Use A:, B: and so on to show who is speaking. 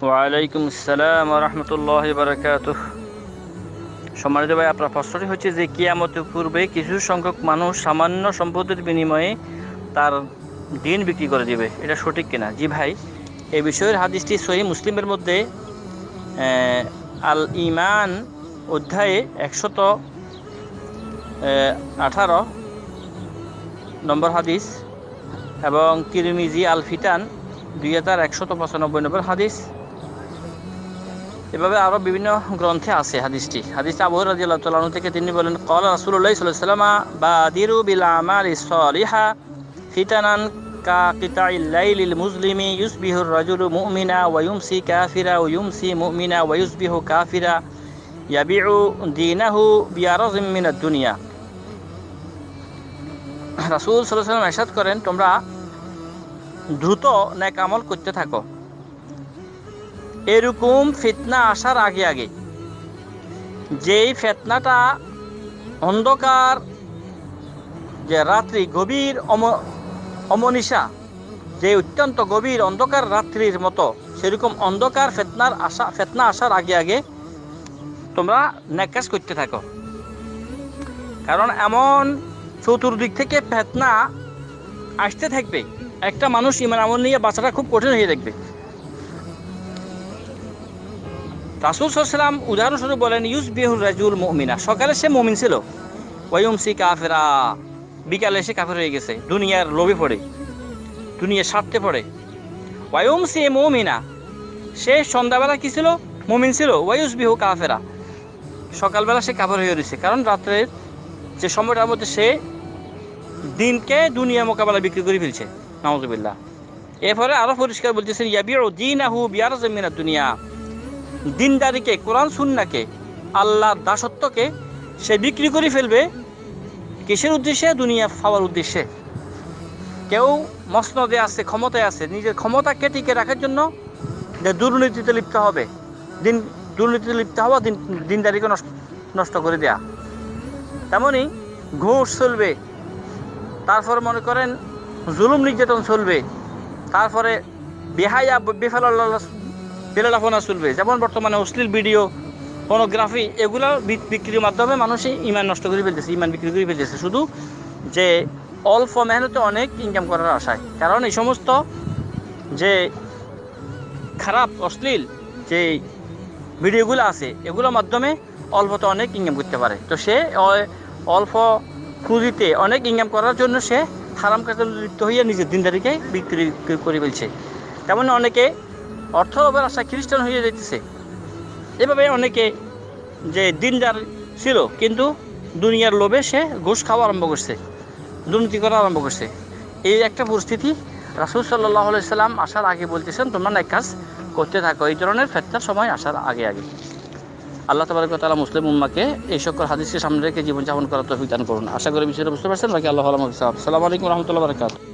A: ওয়ালাইকুম আসসালাম ওয়া রাহমাতুল্লাহি ওয়া বারাকাতুহ। সম্মানিত ভাই, আপনার প্রশ্নটি হচ্ছে যে কিয়ামতের পূর্বে কিছু সংখ্যক মানুষ সামান্য সম্পদের বিনিময়ে তার দিন বিক্রি করে দিবে, এটা সঠিক কিনা? জি ভাই, এই বিষয়ের হাদিসটি সহিহ মুসলিমের মধ্যে আল ইমান অধ্যায়ে 118 নম্বর হাদিস এবং তিরমিজি আল ফিতান 2195 নম্বর হাদিস, এভাবে আরও বিভিন্ন গ্রন্থে আছে হাদিসটি। আবু হুরায়রা রাদিয়াল্লাহু তাআলা আনহু থেকে তিনি বলেন, ক্বালা রাসূলুল্লাহ সাল্লাল্লাহু আলাইহি ওয়াসাল্লাম বাদিরু বিল আমালি সলিহা ফিতানান কা কিতাইল লাইলিল মুসলিমি ইউসবিহুর রাজুলু মুমিনা ওয়া ইউমসি কাফিরা ওয়া ইউমসি মুমিনা ওয়া ইউসবিহু কাফিরা ইয়াবিউ দীনাহু বিআরাযিম মিনাদ দুনিয়া। রাসূল সাল্লাল্লাহু আলাইহি ওয়াসাল্লাম ইরশাদ করেন, তোমরা দ্রুত নেক আমল করতে থাকো, এরকম ফিতনা আসার আগে আগে। যেই ফিতনাটা অন্ধকার, যে রাত্রি গভীর অমনিশা, যে অত্যন্ত গভীর অন্ধকার রাত্রির মতো, সেরকম অন্ধকার ফিতনা আসার আগে আগে তোমরা নেক কাজ করতে থাকো। কারণ এমন চতুর্দিক থেকে ফিতনা আসতে থাকবে, একটা মানুষ ঈমান আমল নিয়ে বাঁচাটা খুব কঠিন হয়ে থাকবে। রাসূল সাল্লাল্লাহু আলাইহি ওয়াসাল্লাম উদাহরণস্বরূপ বলেন, ইউসবিহুর রাজুল মুমিনা, সকালে সে মুমিন ছিল, ওয়া ইউমসি কাফিরা, বিকালে সে কাফের হয়ে গেছে, দুনিয়ার লোভে পড়ে, দুনিয়ার স্বার্থে পড়ে। ওয়া ইউমসি মুমিনা, সে সন্ধ্যাবেলা কি ছিল? মুমিন ছিল। ওয়া ইউসবিহু কাফিরা, সকালবেলা সে কাফের হয়ে রয়েছে, কারণ রাত্রের যে সময়টার মধ্যে সে দিনকে দুনিয়ার মোকাবেলা বিক্রি করে ফেলছে। নাউযুবিল্লাহ। এরপরে আরো পরিষ্কার বলতেছেন, ইয়াবিউ দীনাহু বিআরাযিম মিনাদ দুনিয়া, দিনদারিকে, কোরআন সুন্নাহকে, আল্লাহর দাসত্বকে সে বিক্রি করে ফেলবে। কিসের উদ্দেশ্যে? দুনিয়া পাওয়ার উদ্দেশ্যে। কেউ মসনদে আছে, ক্ষমতায় আছে, নিজের ক্ষমতাকে টিকে রাখার জন্য যে দুর্নীতিতে লিপ্ত হবে, দুর্নীতিতে লিপ্ত হওয়া, দিনদারিকে নষ্ট করে দেয়া। তেমনি ঘুষ চলবে, তারপর মনে করেন জুলুম নির্যাতন চলবে, তারপরে বেহায়া বেলালাপনা চলবে, যেমন বর্তমানে অশ্লীল ভিডিও, পর্নোগ্রাফি, এগুলো বিক্রির মাধ্যমে মানুষই ইমান নষ্ট করে ফেলতেছে, ইমান বিক্রি করে ফেলতেছে, শুধু যে অল্প মেহনতে অনেক ইনকাম করার আশায়। কারণ এই সমস্ত যে খারাপ অশ্লীল যে ভিডিওগুলো আছে, এগুলোর মাধ্যমে অল্পতে অনেক ইনকাম করতে পারে। তো সে অল্প পুঁজিতে অনেক ইনকাম করার জন্য সে হারাম কাজে লিপ্ত হইয়া নিজের দিনদারিকে বিক্রি করে ফেলছে। তেমন অনেকে অর্থ লোভের আশায় খ্রিস্টান হয়ে যেতেছে। এভাবে অনেকে যে দিনদার ছিল, কিন্তু দুনিয়ার লোভে সে ঘুষ খাওয়া আরম্ভ করছে, দুর্নীতি করা আরম্ভ করছে। এই একটা পরিস্থিতি রাসূল সাল্লাল্লাহু আলাইহি সাল্লাম আসার আগে বলতেছেন, তোমরা নেক কাজ করতে থাকো, এই ধরনের ফিতনার সময় আসার আগে আগে। আল্লাহ তাবারক ওয়া তাআলা মুসলিম উম্মাহকে এই সকল হাদিসকে সামনে রেখে জীবনযাপন করার তৌফিক দান করুন। আশা করি বিষয়টা বুঝতে পারছেন। বাকি আল্লাহ আলাম। আসসালামু আলাইকুম ওয়া রাহমাতুল্লাহি ওয়া বারাকাতুহু।